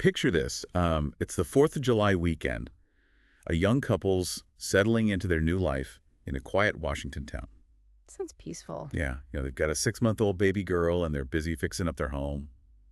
picture this. It's the 4th of July weekend. A young couple's settling into their new life in a quiet Washington town. Sounds peaceful. Yeah, they've got a 6-month-old baby girl and they're busy fixing up their home.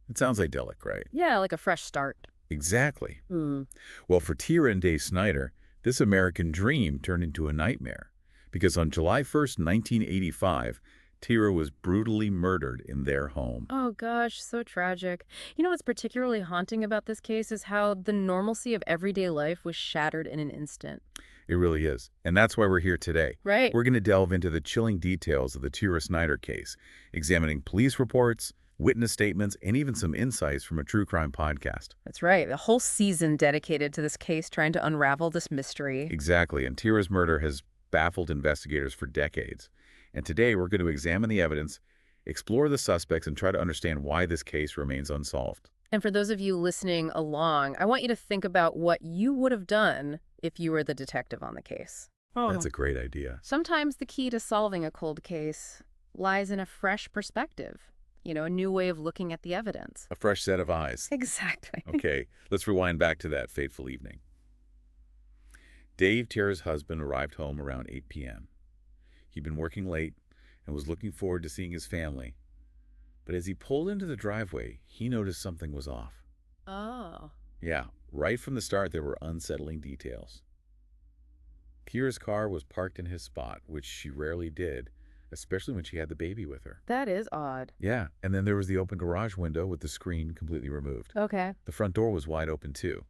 It sounds idyllic, right? Yeah, like a fresh start. Exactly. Hmm. Well, for Tira and Dave Snyder, this American dream turned into a nightmare. Because on July 1st, 1985, Tira was brutally murdered in their home. Oh gosh, so tragic. You know what's particularly haunting about this case is how the normalcy of everyday life was shattered in an instant. It really is. And that's why we're here today. Right. We're going to delve into the chilling details of the Tira Snyder case, examining police reports, witness statements, and even some insights from a true crime podcast. That's right. A whole season dedicated to this case, trying to unravel this mystery. Exactly. And Tira's murder has baffled investigators for decades. And today we're going to examine the evidence, explore the suspects, and try to understand why this case remains unsolved. And for those of you listening along, I want you to think about what you would have done if you were the detective on the case. That's a great idea. Sometimes the key to solving a cold case lies in a fresh perspective. A new way of looking at the evidence. A fresh set of eyes. Exactly. Okay, let's rewind back to that fateful evening. Dave, Tira's husband, arrived home around 8 p.m. He'd been working late and was looking forward to seeing his family. But as he pulled into the driveway, he noticed something was off. Oh. Yeah, right from the start, there were unsettling details. Tira's car was parked in his spot, which she rarely did, especially when she had the baby with her. That is odd. Yeah, and then there was the open garage window with the screen completely removed. Okay. The front door was wide open, too.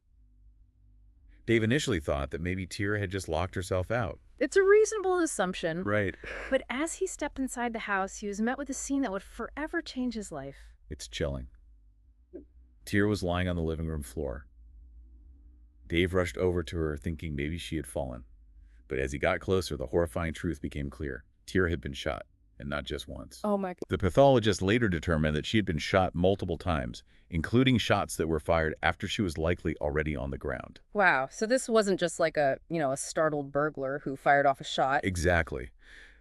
Dave initially thought that maybe Tira had just locked herself out. It's a reasonable assumption. Right. But as he stepped inside the house, he was met with a scene that would forever change his life. It's chilling. Tira was lying on the living room floor. Dave rushed over to her, thinking maybe she had fallen. But as he got closer, the horrifying truth became clear. Tira had been shot, and not just once. Oh my God. The pathologist later determined that she had been shot multiple times, including shots that were fired after she was likely already on the ground. Wow. So this wasn't just like a startled burglar who fired off a shot. Exactly.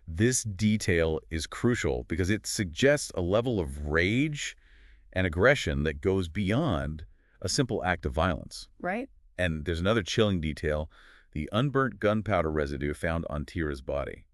This detail is crucial because it suggests a level of rage and aggression that goes beyond a simple act of violence. Right? And there's another chilling detail, the unburnt gunpowder residue found on Tira's body.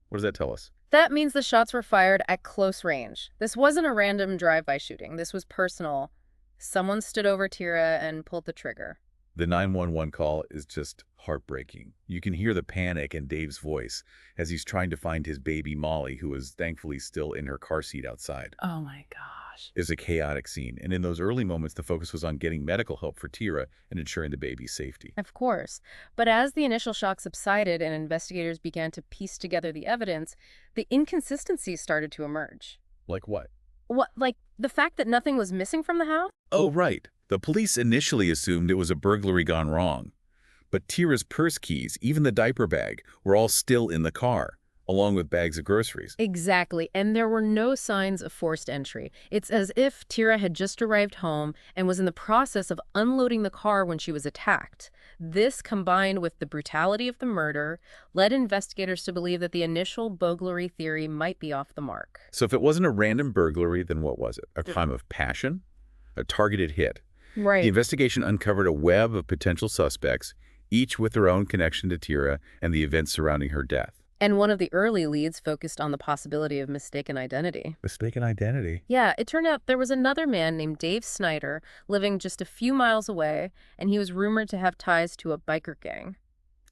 What does that tell us? That means the shots were fired at close range. This wasn't a random drive-by shooting. This was personal. Someone stood over Tira and pulled the trigger. The 911 call is just heartbreaking. You can hear the panic in Dave's voice as he's trying to find his baby Molly, who is thankfully still in her car seat outside. Oh my gosh. It's a chaotic scene, and in those early moments, the focus was on getting medical help for Tira and ensuring the baby's safety. Of course. But as the initial shock subsided and investigators began to piece together the evidence, the inconsistencies started to emerge. Like what? What, like the fact that nothing was missing from the house? Oh, right. The police initially assumed it was a burglary gone wrong. But Tira's purse keys, even the diaper bag, were all still in the car, along with bags of groceries. Exactly, and there were no signs of forced entry. It's as if Tira had just arrived home and was in the process of unloading the car when she was attacked. This, combined with the brutality of the murder, led investigators to believe that the initial burglary theory might be off the mark. So if it wasn't a random burglary, then what was it? A crime of passion? A targeted hit? Right. The investigation uncovered a web of potential suspects, each with their own connection to Tira and the events surrounding her death. And one of the early leads focused on the possibility of mistaken identity. Mistaken identity? Yeah, it turned out there was another man named Dave Snyder living just a few miles away, and he was rumored to have ties to a biker gang.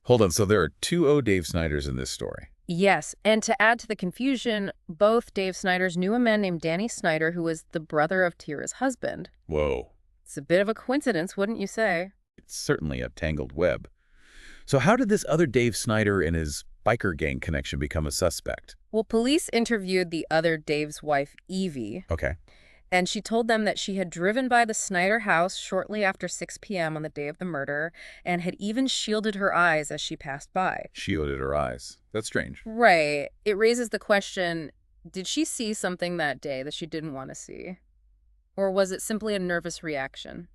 Hold on, so there are two O. Dave Snyders in this story. Yes, and to add to the confusion, both Dave Snyders knew a man named Danny Snyder who was the brother of Tira's husband. Whoa. It's a bit of a coincidence, wouldn't you say? It's certainly a tangled web. So how did this other Dave Snyder and his biker gang connection become a suspect? Well, police interviewed the other Dave's wife, Evie, Okay. and she told them that she had driven by the Snyder house shortly after 6 p.m. on the day of the murder and had even shielded her eyes as she passed by. Shielded her eyes. That's strange. Right. It raises the question, did she see something that day that she didn't want to see? Or was it simply a nervous reaction?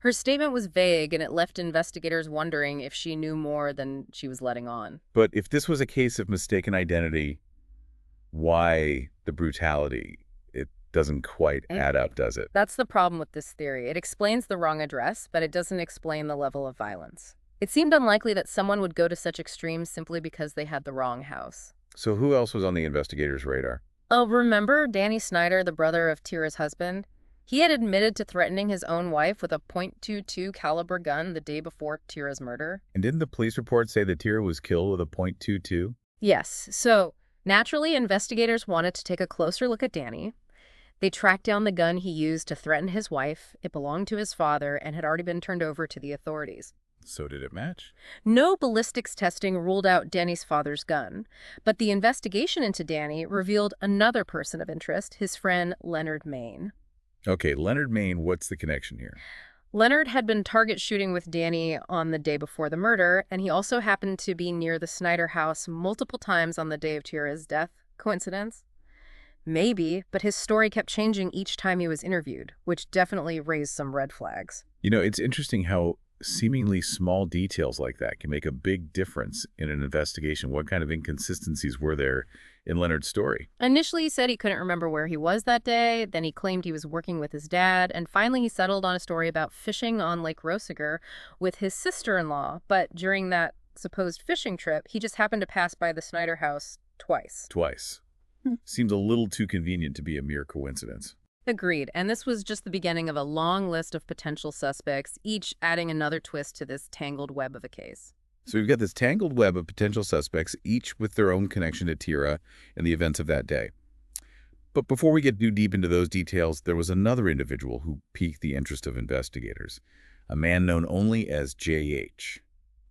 Her statement was vague, and it left investigators wondering if she knew more than she was letting on. But if this was a case of mistaken identity, why the brutality? It doesn't quite add up, does it? That's the problem with this theory. It explains the wrong address, but it doesn't explain the level of violence. It seemed unlikely that someone would go to such extremes simply because they had the wrong house. So who else was on the investigators' radar? Oh, remember Danny Snyder, the brother of Tira's husband? He had admitted to threatening his own wife with a .22 caliber gun the day before Tira's murder. And didn't the police report say that Tira was killed with a .22? Yes, so naturally, investigators wanted to take a closer look at Danny. They tracked down the gun he used to threaten his wife. It belonged to his father and had already been turned over to the authorities. So did it match? No ballistics testing ruled out Danny's father's gun, but the investigation into Danny revealed another person of interest, his friend Leonard Main. Okay, Leonard Main, what's the connection here? Leonard had been target shooting with Danny on the day before the murder, and he also happened to be near the Snyder house multiple times on the day of Tira's death. Coincidence? Maybe, but his story kept changing each time he was interviewed, which definitely raised some red flags. You know, it's interesting how seemingly small details like that can make a big difference in an investigation. What kind of inconsistencies were there in Leonard's story? Initially, he said he couldn't remember where he was that day, then he claimed he was working with his dad, and finally he settled on a story about fishing on Lake Rosiger with his sister-in-law. But during that supposed fishing trip, he just happened to pass by the Snyder house twice. Twice. Seems a little too convenient to be a mere coincidence. Agreed. And this was just the beginning of a long list of potential suspects, each adding another twist to this tangled web of a case. So we've got this tangled web of potential suspects, each with their own connection to Tira and the events of that day. But before we get too deep into those details, there was another individual who piqued the interest of investigators, a man known only as J.H.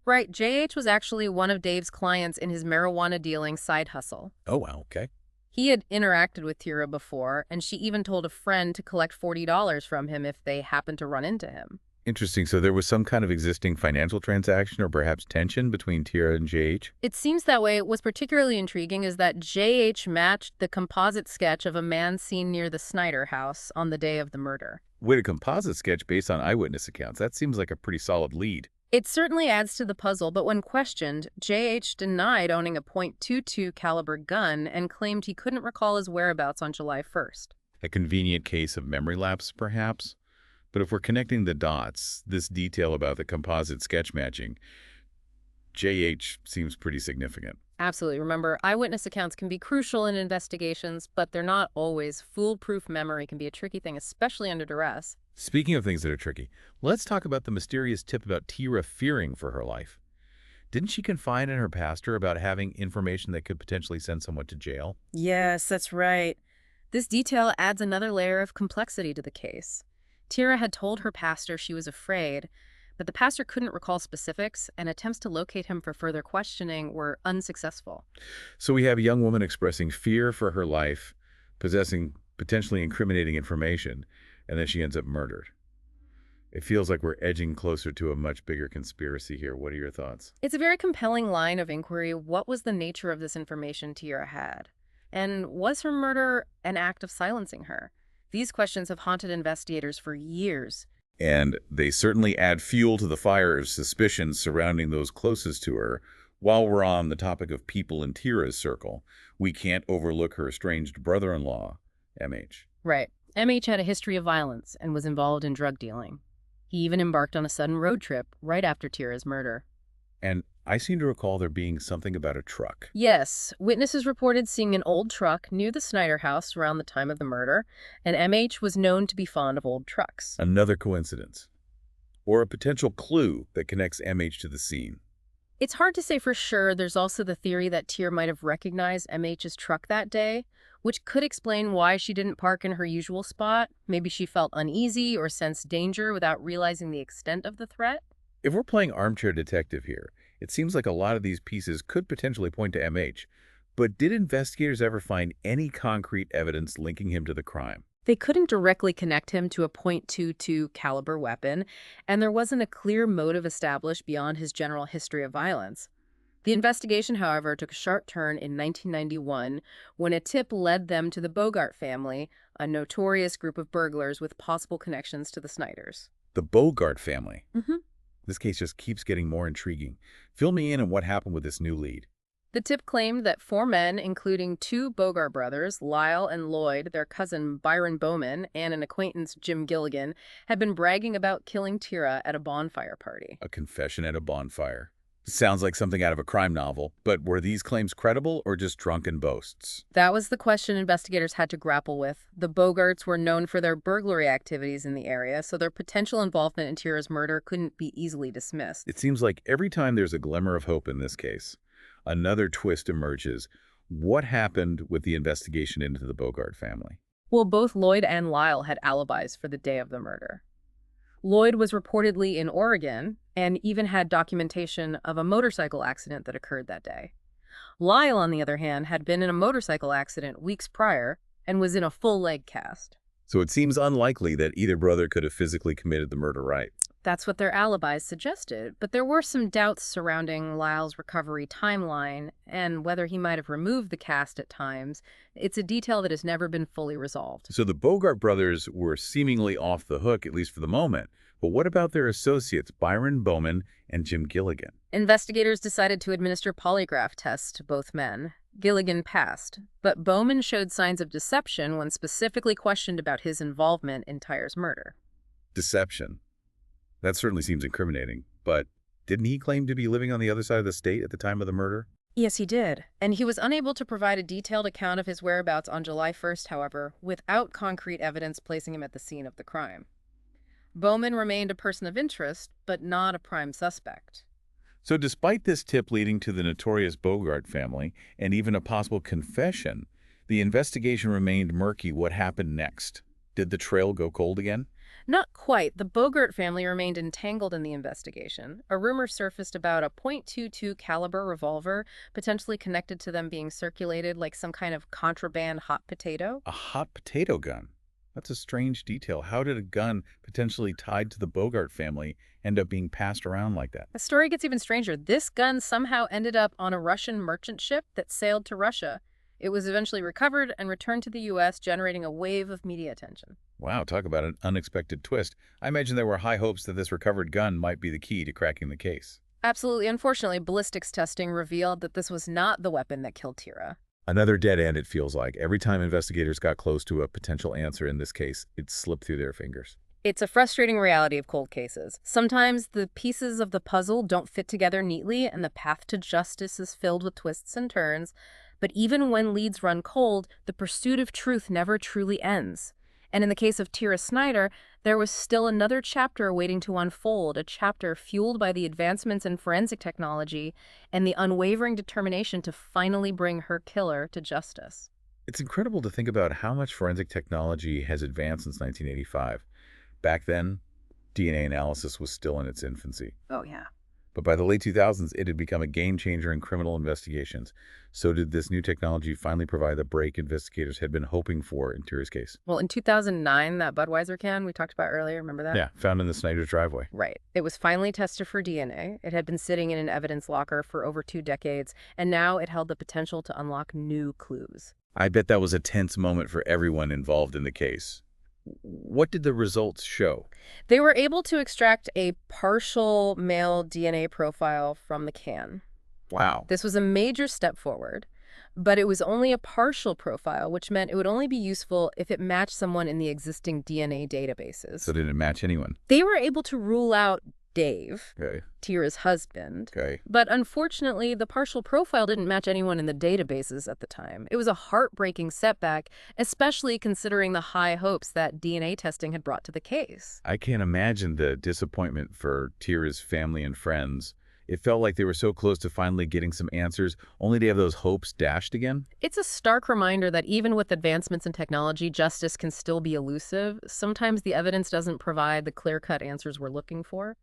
Right, J.H. was actually one of Dave's clients in his marijuana dealing side hustle. Oh, wow, okay. He had interacted with Tira before, and she even told a friend to collect $40 from him if they happened to run into him. Interesting. So there was some kind of existing financial transaction or perhaps tension between Tira and J.H.? It seems that way. What's particularly intriguing is that J.H. matched the composite sketch of a man seen near the Snyder house on the day of the murder. Wait, a composite sketch based on eyewitness accounts. That seems like a pretty solid lead. It certainly adds to the puzzle, but when questioned, J.H. denied owning a .22 caliber gun and claimed he couldn't recall his whereabouts on July 1st. A convenient case of memory lapse, perhaps? But if we're connecting the dots, this detail about the composite sketch matching, J.H. seems pretty significant. Absolutely. Remember, eyewitness accounts can be crucial in investigations, but they're not always. Foolproof memory can be a tricky thing, especially under duress. Speaking of things that are tricky, let's talk about the mysterious tip about Tira fearing for her life. Didn't she confide in her pastor about having information that could potentially send someone to jail? Yes, that's right. This detail adds another layer of complexity to the case. Tira had told her pastor she was afraid, but the pastor couldn't recall specifics, and attempts to locate him for further questioning were unsuccessful. So we have a young woman expressing fear for her life, possessing potentially incriminating information, and then she ends up murdered. It feels like we're edging closer to a much bigger conspiracy here. What are your thoughts? It's a very compelling line of inquiry. What was the nature of this information Tira had? And was her murder an act of silencing her? These questions have haunted investigators for years. And they certainly add fuel to the fire of suspicion surrounding those closest to her. While we're on the topic of people in Tira's circle, we can't overlook her estranged brother-in-law, M.H. Right. M.H. had a history of violence and was involved in drug dealing. He even embarked on a sudden road trip right after Tira's murder. And I seem to recall there being something about a truck. Yes, witnesses reported seeing an old truck near the Snyder house around the time of the murder, and M.H. was known to be fond of old trucks. Another coincidence. Or a potential clue that connects M.H. to the scene. It's hard to say for sure. There's also the theory that Tira might have recognized M.H.'s truck that day, which could explain why she didn't park in her usual spot. Maybe she felt uneasy or sensed danger without realizing the extent of the threat. If we're playing armchair detective here, it seems like a lot of these pieces could potentially point to M.H., but did investigators ever find any concrete evidence linking him to the crime? They couldn't directly connect him to a .22 caliber weapon, and there wasn't a clear motive established beyond his general history of violence. The investigation, however, took a sharp turn in 1991 when a tip led them to the Bogart family, a notorious group of burglars with possible connections to the Snyders. The Bogart family. Mm-hmm. This case just keeps getting more intriguing. Fill me in on what happened with this new lead. The tip claimed that four men, including two Bogart brothers, Lyle and Lloyd, their cousin Byron Bowman, and an acquaintance, Jim Gilligan, had been bragging about killing Tira at a bonfire party. A confession at a bonfire. Sounds like something out of a crime novel, but were these claims credible or just drunken boasts? That was the question investigators had to grapple with. The Bogarts were known for their burglary activities in the area, so their potential involvement in Tira's murder couldn't be easily dismissed. It seems like every time there's a glimmer of hope in this case, another twist emerges. What happened with the investigation into the Bogart family? Well, both Lloyd and Lyle had alibis for the day of the murder. Lloyd was reportedly in Oregon and even had documentation of a motorcycle accident that occurred that day. Lyle, on the other hand, had been in a motorcycle accident weeks prior and was in a full leg cast. So it seems unlikely that either brother could have physically committed the murder, right? That's what their alibis suggested, but there were some doubts surrounding Lyle's recovery timeline and whether he might have removed the cast at times. It's a detail that has never been fully resolved. So the Bogart brothers were seemingly off the hook, at least for the moment. But what about their associates, Byron Bowman and Jim Gilligan? Investigators decided to administer polygraph tests to both men. Gilligan passed, but Bowman showed signs of deception when specifically questioned about his involvement in Tira's murder. Deception. That certainly seems incriminating, but didn't he claim to be living on the other side of the state at the time of the murder? Yes, he did. And he was unable to provide a detailed account of his whereabouts on July 1st, however, without concrete evidence placing him at the scene of the crime. Bowman remained a person of interest, but not a prime suspect. So despite this tip leading to the notorious Bogart family and even a possible confession, the investigation remained murky. What happened next? Did the trail go cold again? Not quite. The Bogart family remained entangled in the investigation. A rumor surfaced about a .22 caliber revolver potentially connected to them being circulated like some kind of contraband hot potato. A hot potato gun. That's a strange detail. How did a gun potentially tied to the Bogart family end up being passed around like that? The story gets even stranger. This gun somehow ended up on a Russian merchant ship that sailed to Russia. It was eventually recovered and returned to the U.S., generating a wave of media attention. Wow, talk about an unexpected twist. I imagine there were high hopes that this recovered gun might be the key to cracking the case. Absolutely. Unfortunately, ballistics testing revealed that this was not the weapon that killed Tira. Another dead end, it feels like. Every time investigators got close to a potential answer in this case, it slipped through their fingers. It's a frustrating reality of cold cases. Sometimes the pieces of the puzzle don't fit together neatly, and the path to justice is filled with twists and turns. But even when leads run cold, the pursuit of truth never truly ends. And in the case of Tira Snyder, there was still another chapter waiting to unfold, a chapter fueled by the advancements in forensic technology and the unwavering determination to finally bring her killer to justice. It's incredible to think about how much forensic technology has advanced since 1985. Back then, DNA analysis was still in its infancy. Oh, yeah. But by the late 2000s, it had become a game-changer in criminal investigations. So did this new technology finally provide the break investigators had been hoping for in Tira's case? Well, in 2009, that Budweiser can we talked about earlier, remember that? Yeah, found in the Snyder's driveway. Right. It was finally tested for DNA. It had been sitting in an evidence locker for over 2 decades, and now it held the potential to unlock new clues. I bet that was a tense moment for everyone involved in the case. What did the results show? They were able to extract a partial male DNA profile from the can. Wow. This was a major step forward, but it was only a partial profile, which meant it would only be useful if it matched someone in the existing DNA databases. So did it match anyone? They were able to rule out Dave, Okay. Tira's husband. Okay. But unfortunately, the partial profile didn't match anyone in the databases at the time. It was a heartbreaking setback, especially considering the high hopes that DNA testing had brought to the case. I can't imagine the disappointment for Tira's family and friends. It felt like they were so close to finally getting some answers, only to have those hopes dashed again. It's a stark reminder that even with advancements in technology, justice can still be elusive. Sometimes the evidence doesn't provide the clear-cut answers we're looking for.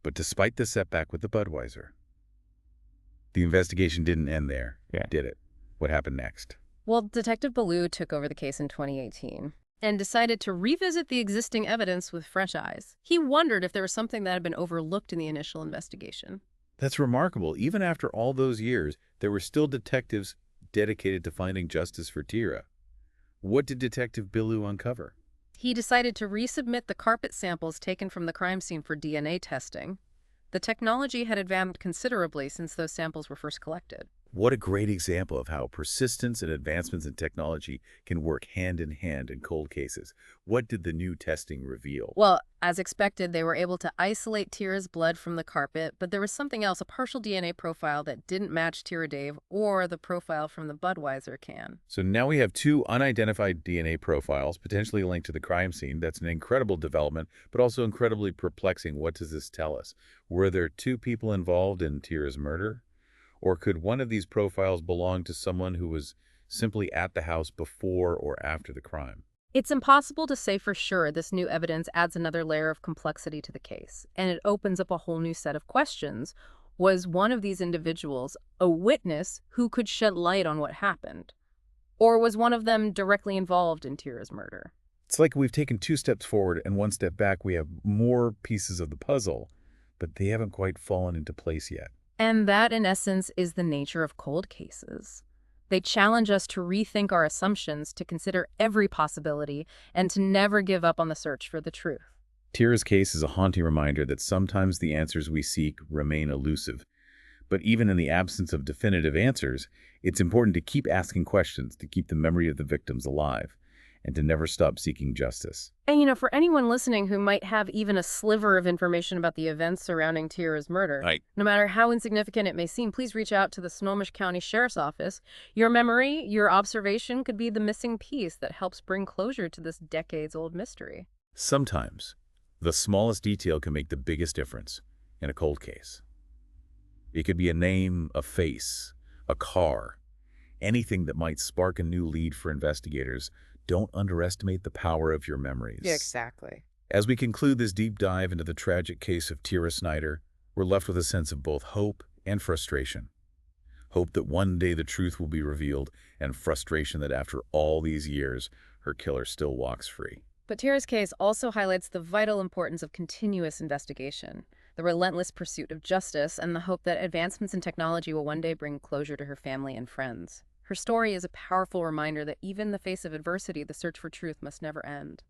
But despite the setback with the Budweiser, the investigation didn't end there, did it? What happened next? Well, Detective Ballou took over the case in 2018 and decided to revisit the existing evidence with fresh eyes. He wondered if there was something that had been overlooked in the initial investigation. That's remarkable. Even after all those years, there were still detectives dedicated to finding justice for Tira. What did Detective Ballou uncover? He decided to resubmit the carpet samples taken from the crime scene for DNA testing. The technology had advanced considerably since those samples were first collected. What a great example of how persistence and advancements in technology can work hand in hand in cold cases. What did the new testing reveal? Well, as expected, they were able to isolate Tira's blood from the carpet, but there was something else, a partial DNA profile that didn't match Tira Dave or the profile from the Budweiser can. So now we have two unidentified DNA profiles potentially linked to the crime scene. That's an incredible development, but also incredibly perplexing. What does this tell us? Were there two people involved in Tira's murder? Or could one of these profiles belong to someone who was simply at the house before or after the crime? It's impossible to say for sure. This new evidence adds another layer of complexity to the case, and it opens up a whole new set of questions. Was one of these individuals a witness who could shed light on what happened? Or was one of them directly involved in Tira's murder? It's like we've taken two steps forward and one step back. We have more pieces of the puzzle, but they haven't quite fallen into place yet. And that, in essence, is the nature of cold cases. They challenge us to rethink our assumptions, to consider every possibility, and to never give up on the search for the truth. Tira's case is a haunting reminder that sometimes the answers we seek remain elusive. But even in the absence of definitive answers, it's important to keep asking questions, to keep the memory of the victims alive, and to never stop seeking justice. And for anyone listening who might have even a sliver of information about the events surrounding Tira's murder, Right. no matter how insignificant it may seem, please reach out to the Snohomish County Sheriff's Office. Your memory, your observation could be the missing piece that helps bring closure to this decades-old mystery. Sometimes, the smallest detail can make the biggest difference in a cold case. It could be a name, a face, a car, anything that might spark a new lead for investigators. Don't underestimate the power of your memories. Yeah, exactly. As we conclude this deep dive into the tragic case of Tira Snyder, we're left with a sense of both hope and frustration. Hope that one day the truth will be revealed, and frustration that after all these years, her killer still walks free. But Tira's case also highlights the vital importance of continuous investigation, the relentless pursuit of justice, and the hope that advancements in technology will one day bring closure to her family and friends. Her story is a powerful reminder that even in the face of adversity, the search for truth must never end.